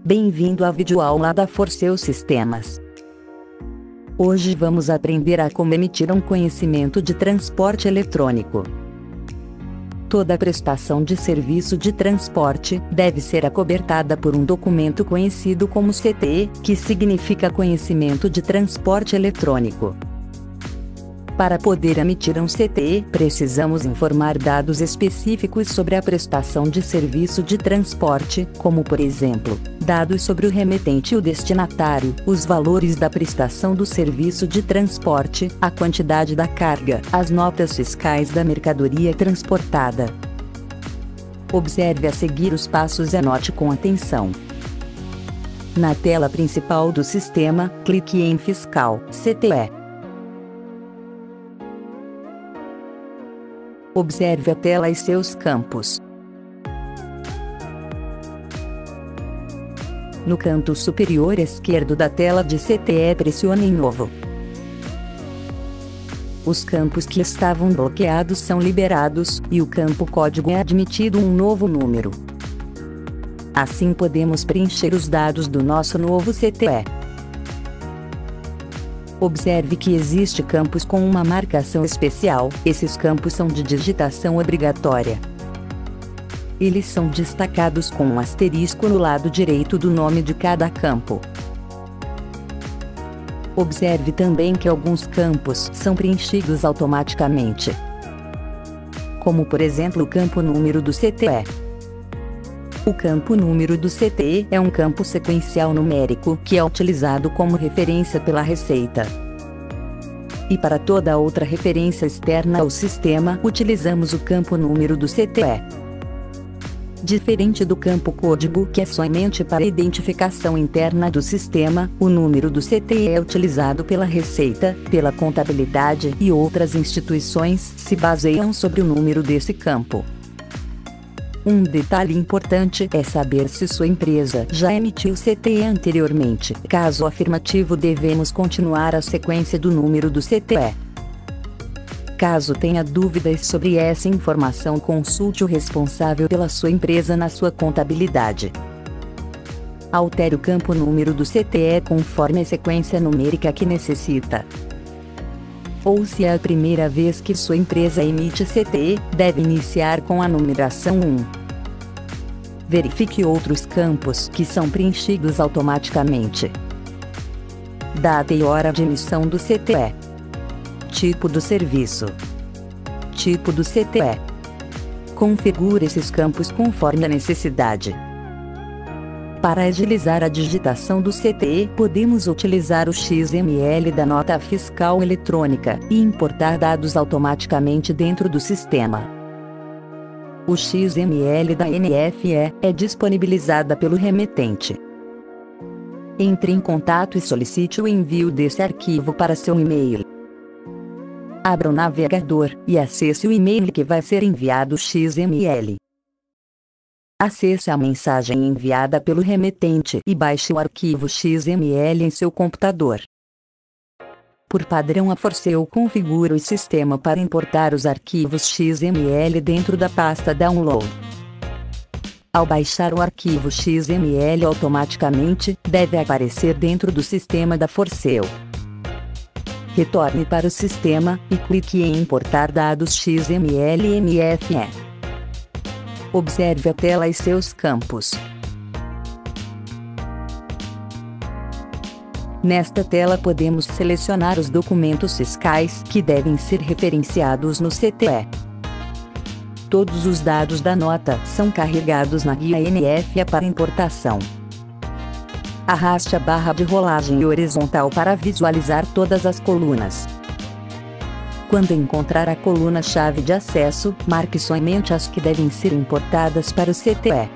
Bem-vindo à videoaula da Forceu Sistemas. Hoje vamos aprender a como emitir um conhecimento de transporte eletrônico. Toda prestação de serviço de transporte deve ser acobertada por um documento conhecido como CTE, que significa Conhecimento de Transporte Eletrônico. Para poder emitir um CTE, precisamos informar dados específicos sobre a prestação de serviço de transporte, como por exemplo, dados sobre o remetente e o destinatário, os valores da prestação do serviço de transporte, a quantidade da carga, as notas fiscais da mercadoria transportada. Observe a seguir os passos e anote com atenção. Na tela principal do sistema, clique em Fiscal, CTE. Observe a tela e seus campos. No canto superior esquerdo da tela de CTE, pressione em Novo. Os campos que estavam bloqueados são liberados, e o campo código é admitido um novo número. Assim podemos preencher os dados do nosso novo CTE. Observe que existe campos com uma marcação especial, esses campos são de digitação obrigatória. Eles são destacados com um asterisco no lado direito do nome de cada campo. Observe também que alguns campos são preenchidos automaticamente, como por exemplo o campo número do CTE. O campo número do CTE é um campo sequencial numérico que é utilizado como referência pela Receita. E para toda outra referência externa ao sistema, utilizamos o campo número do CTE. Diferente do campo código, que é somente para identificação interna do sistema, o número do CTE é utilizado pela Receita, pela Contabilidade e outras instituições se baseiam sobre o número desse campo. Um detalhe importante é saber se sua empresa já emitiu CTE anteriormente. Caso afirmativo, devemos continuar a sequência do número do CTE. Caso tenha dúvidas sobre essa informação, consulte o responsável pela sua empresa na sua contabilidade. Altere o campo número do CTE conforme a sequência numérica que necessita. Ou se é a primeira vez que sua empresa emite CTE, deve iniciar com a numeração 1. Verifique outros campos que são preenchidos automaticamente. Data e hora de emissão do CTE. Tipo do serviço. Tipo do CTE. Configure esses campos conforme a necessidade. Para agilizar a digitação do CTE, podemos utilizar o XML da nota fiscal eletrônica e importar dados automaticamente dentro do sistema. O XML da NFE é disponibilizada pelo remetente. Entre em contato e solicite o envio desse arquivo para seu e-mail. Abra o navegador e acesse o e-mail que vai ser enviado o XML. Acesse a mensagem enviada pelo remetente e baixe o arquivo XML em seu computador. Por padrão, a Forceu configura o sistema para importar os arquivos XML dentro da pasta Download. Ao baixar o arquivo XML automaticamente, deve aparecer dentro do sistema da Forceu. Retorne para o sistema e clique em Importar dados XML NFE. Observe a tela e seus campos. Nesta tela podemos selecionar os documentos fiscais que devem ser referenciados no CTE. Todos os dados da nota são carregados na guia NFE para importação. Arraste a barra de rolagem horizontal para visualizar todas as colunas. Quando encontrar a coluna-chave de acesso, marque somente as que devem ser importadas para o CTE.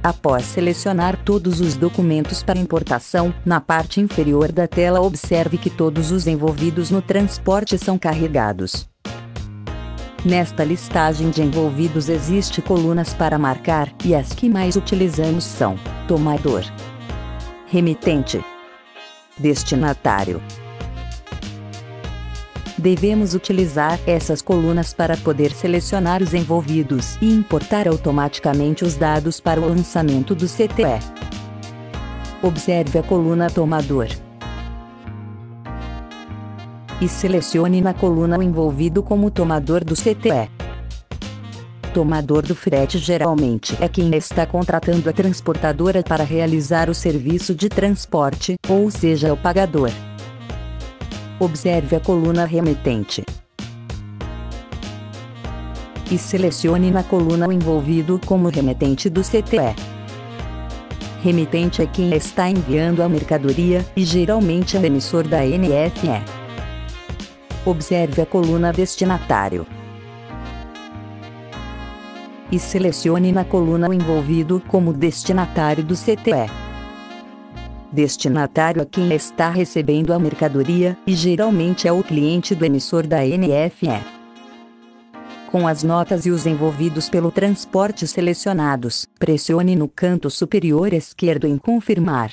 Após selecionar todos os documentos para importação, na parte inferior da tela observe que todos os envolvidos no transporte são carregados. Nesta listagem de envolvidos existe colunas para marcar, e as que mais utilizamos são: tomador, remetente, destinatário. Devemos utilizar essas colunas para poder selecionar os envolvidos e importar automaticamente os dados para o lançamento do CTE. Observe a coluna tomador e selecione na coluna o envolvido como tomador do CTE. Tomador do frete geralmente é quem está contratando a transportadora para realizar o serviço de transporte, ou seja, o pagador. Observe a coluna remetente e selecione na coluna o envolvido como remetente do CTE. Remetente é quem está enviando a mercadoria, e geralmente é o emissor da NFE. Observe a coluna destinatário e selecione na coluna o envolvido como destinatário do CTE. Destinatário é quem está recebendo a mercadoria, e geralmente é o cliente do emissor da NFE. Com as notas e os envolvidos pelo transporte selecionados, pressione no canto superior esquerdo em confirmar.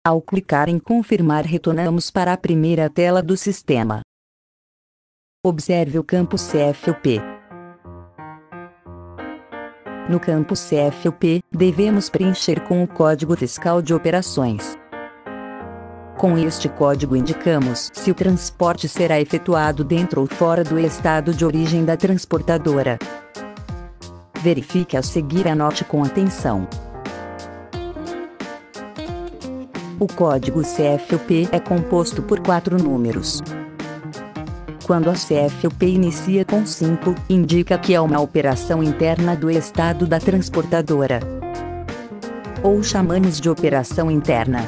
Ao clicar em confirmar, retornamos para a primeira tela do sistema. Observe o campo CFOP. No campo CFOP, devemos preencher com o código fiscal de operações. Com este código indicamos se o transporte será efetuado dentro ou fora do estado de origem da transportadora. Verifique a seguir e anote com atenção. O código CFOP é composto por 4 números. Quando a CFOP inicia com 5, indica que é uma operação interna do estado da transportadora, ou chamamos de operação interna.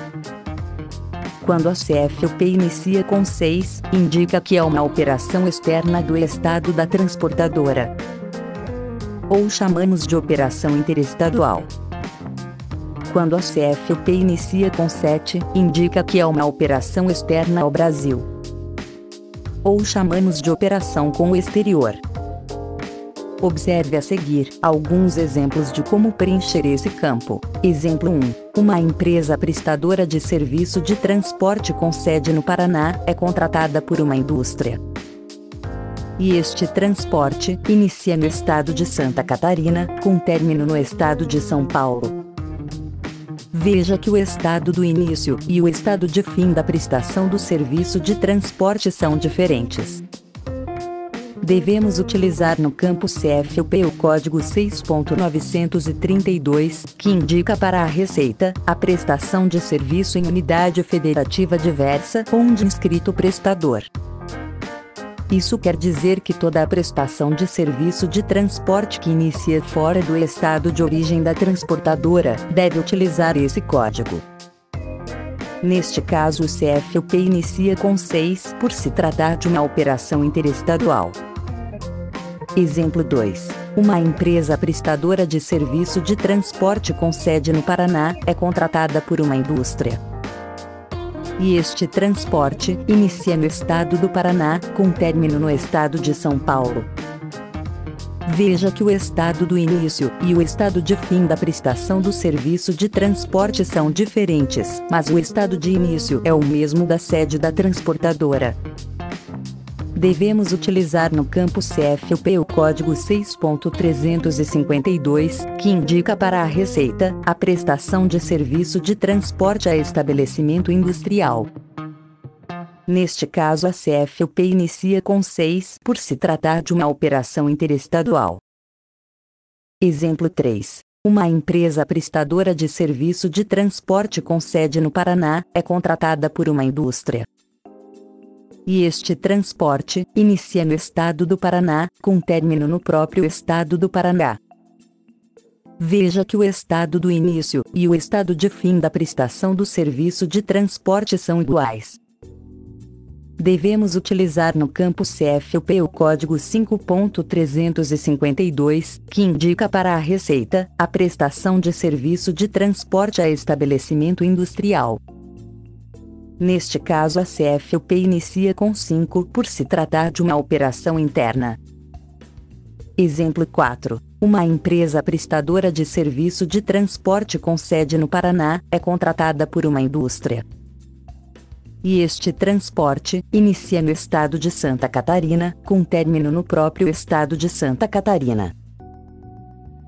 Quando a CFOP inicia com 6, indica que é uma operação externa do estado da transportadora, ou chamamos de operação interestadual. Quando a CFOP inicia com 7, indica que é uma operação externa ao Brasil, ou chamamos de operação com o exterior. Observe a seguir alguns exemplos de como preencher esse campo. Exemplo 1. Uma empresa prestadora de serviço de transporte com sede no Paraná é contratada por uma indústria, e este transporte inicia no estado de Santa Catarina, com término no estado de São Paulo. Veja que o estado do início e o estado de fim da prestação do serviço de transporte são diferentes. Devemos utilizar no campo CFOP o código 6.932, que indica para a Receita a prestação de serviço em unidade federativa diversa, onde inscrito o prestador. Isso quer dizer que toda a prestação de serviço de transporte que inicia fora do estado de origem da transportadora deve utilizar esse código. Neste caso, o CFOP inicia com 6, por se tratar de uma operação interestadual. Exemplo 2. Uma empresa prestadora de serviço de transporte com sede no Paraná é contratada por uma indústria, e este transporte inicia no estado do Paraná, com término no estado de São Paulo. Veja que o estado do início e o estado de fim da prestação do serviço de transporte são diferentes, mas o estado de início é o mesmo da sede da transportadora. Devemos utilizar no campo CFOP o código 6.352, que indica para a Receita a prestação de serviço de transporte a estabelecimento industrial. Neste caso, a CFOP inicia com 6, por se tratar de uma operação interestadual. Exemplo 3. Uma empresa prestadora de serviço de transporte com sede no Paraná é contratada por uma indústria, e este transporte inicia no estado do Paraná, com término no próprio estado do Paraná. Veja que o estado do início e o estado de fim da prestação do serviço de transporte são iguais. Devemos utilizar no campo CFOP o código 5.352, que indica para a Receita a prestação de serviço de transporte a estabelecimento industrial. Neste caso, a CFOP inicia com 5, por se tratar de uma operação interna. Exemplo 4. Uma empresa prestadora de serviço de transporte com sede no Paraná é contratada por uma indústria, e este transporte inicia no estado de Santa Catarina, com término no próprio estado de Santa Catarina.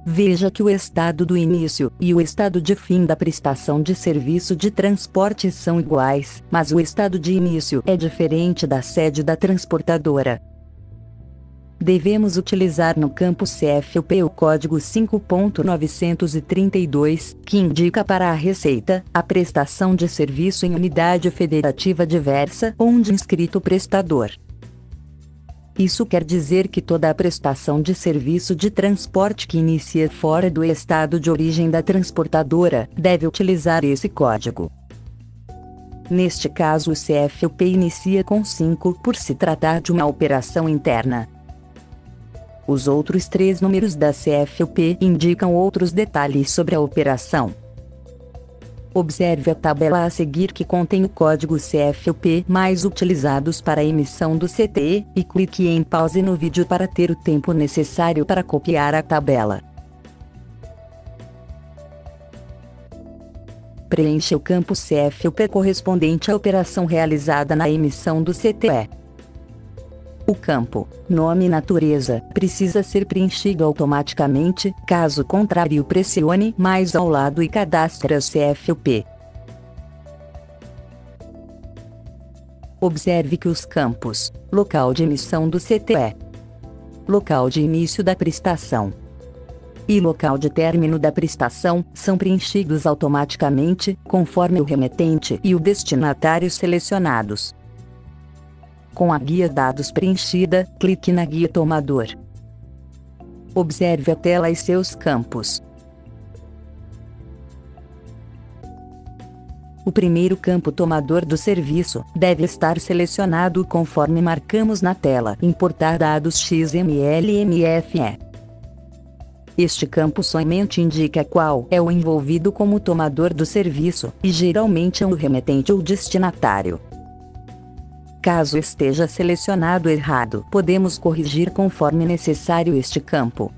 Veja que o estado do início e o estado de fim da prestação de serviço de transporte são iguais, mas o estado de início é diferente da sede da transportadora. Devemos utilizar no campo CFUP o código 5.932, que indica para a Receita a prestação de serviço em unidade federativa diversa onde inscrito o prestador. Isso quer dizer que toda a prestação de serviço de transporte que inicia fora do estado de origem da transportadora deve utilizar esse código. Neste caso, o CFUP inicia com 5 por se tratar de uma operação interna. Os outros 3 números da CFUP indicam outros detalhes sobre a operação. Observe a tabela a seguir que contém o código CFUP mais utilizados para a emissão do CTE, e clique em pause no vídeo para ter o tempo necessário para copiar a tabela. Preencha o campo CFUP correspondente à operação realizada na emissão do CTE. O campo Nome e Natureza precisa ser preenchido automaticamente, caso contrário pressione mais ao lado e cadastre a CFUP. Observe que os campos Local de emissão do CTE, Local de início da prestação e Local de término da prestação são preenchidos automaticamente, conforme o remetente e o destinatário selecionados. Com a guia Dados preenchida, clique na guia Tomador. Observe a tela e seus campos. O primeiro campo Tomador do serviço deve estar selecionado conforme marcamos na tela Importar dados XML/MFE. Este campo somente indica qual é o envolvido como tomador do serviço, e geralmente é o remetente ou destinatário. Caso esteja selecionado errado, podemos corrigir conforme necessário este campo.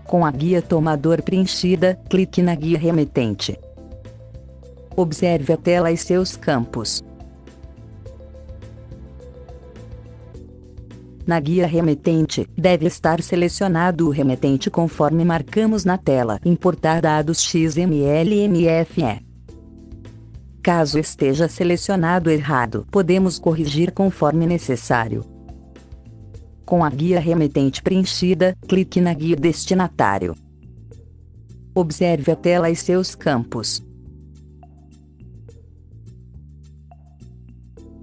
Com a guia Tomador preenchida, clique na guia Remetente. Observe a tela e seus campos. Na guia Remetente, deve estar selecionado o remetente conforme marcamos na tela Importar dados XML/MFE. Caso esteja selecionado errado, podemos corrigir conforme necessário. Com a guia Remetente preenchida, clique na guia Destinatário. Observe a tela e seus campos.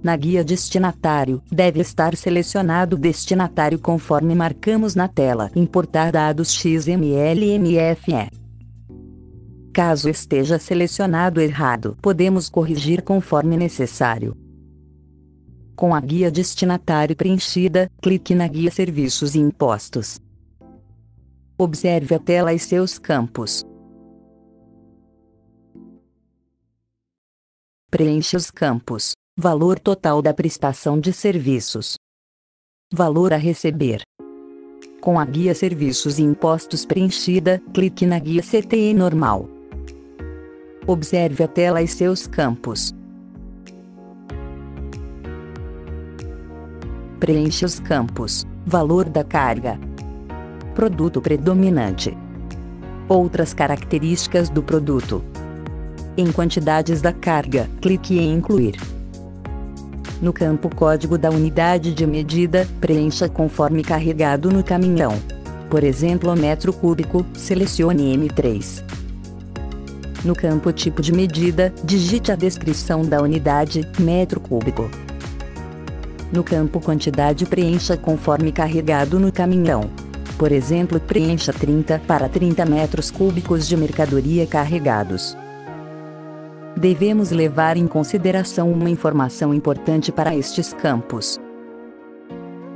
Na guia Destinatário, deve estar selecionado o destinatário conforme marcamos na tela Importar dados XML/MFE. Caso esteja selecionado errado, podemos corrigir conforme necessário. Com a guia Destinatário preenchida, clique na guia Serviços e Impostos. Observe a tela e seus campos. Preencha os campos Valor total da prestação de serviços, Valor a receber. Com a guia Serviços e Impostos preenchida, clique na guia CTE Normal. Observe a tela e seus campos. Preencha os campos Valor da carga, Produto predominante, Outras características do produto. Em quantidades da carga, clique em Incluir. No campo Código da unidade de medida, preencha conforme carregado no caminhão. Por exemplo, metro cúbico, selecione M3. No campo Tipo de medida, digite a descrição da unidade, metro cúbico. No campo Quantidade, preencha conforme carregado no caminhão. Por exemplo, preencha 30 para 30 metros cúbicos de mercadoria carregados. Devemos levar em consideração uma informação importante para estes campos.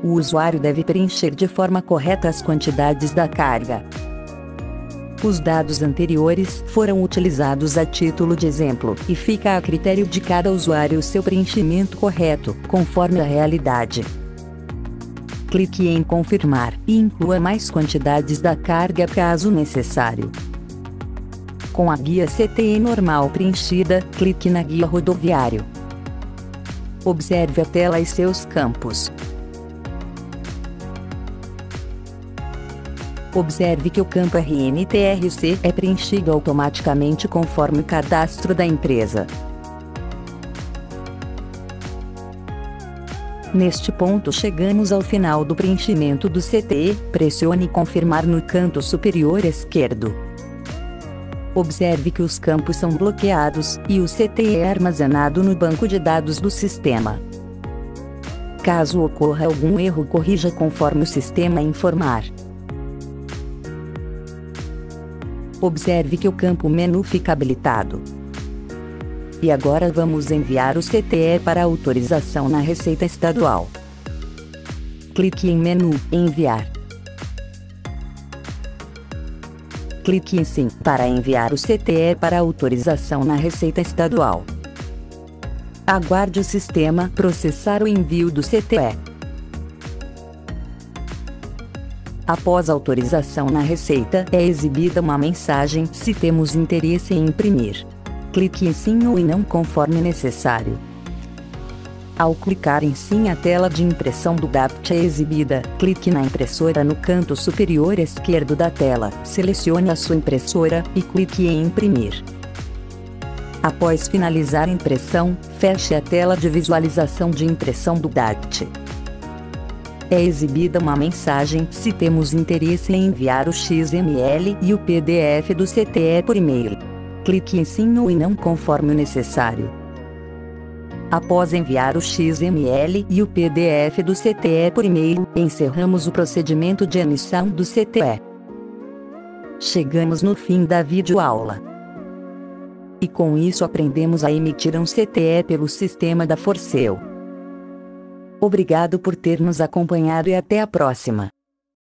O usuário deve preencher de forma correta as quantidades da carga. Os dados anteriores foram utilizados a título de exemplo, e fica a critério de cada usuário o seu preenchimento correto, conforme a realidade. Clique em Confirmar, e inclua mais quantidades da carga caso necessário. Com a guia CTE Normal preenchida, clique na guia Rodoviário. Observe a tela e seus campos. Observe que o campo RNTRC é preenchido automaticamente conforme o cadastro da empresa. Neste ponto chegamos ao final do preenchimento do CTE, pressione confirmar no canto superior esquerdo. Observe que os campos são bloqueados, e o CTE é armazenado no banco de dados do sistema. Caso ocorra algum erro, corrija conforme o sistema informar. Observe que o campo menu fica habilitado. E agora vamos enviar o CTE para autorização na Receita Estadual. Clique em menu Enviar. Clique em Sim para enviar o CTE para autorização na Receita Estadual. Aguarde o sistema processar o envio do CTE. Após a autorização na Receita, é exibida uma mensagem se temos interesse em imprimir. Clique em Sim ou em Não conforme necessário. Ao clicar em Sim, a tela de impressão do DAPT é exibida. Clique na impressora no canto superior esquerdo da tela, selecione a sua impressora e clique em Imprimir. Após finalizar a impressão, feche a tela de visualização de impressão do DAPT. É exibida uma mensagem se temos interesse em enviar o XML e o PDF do CTE por e-mail. Clique em Sim ou em Não conforme o necessário. Após enviar o XML e o PDF do CTE por e-mail, encerramos o procedimento de emissão do CTE. Chegamos no fim da videoaula. E com isso aprendemos a emitir um CTE pelo sistema da Forceu. Obrigado por ter nos acompanhado e até a próxima.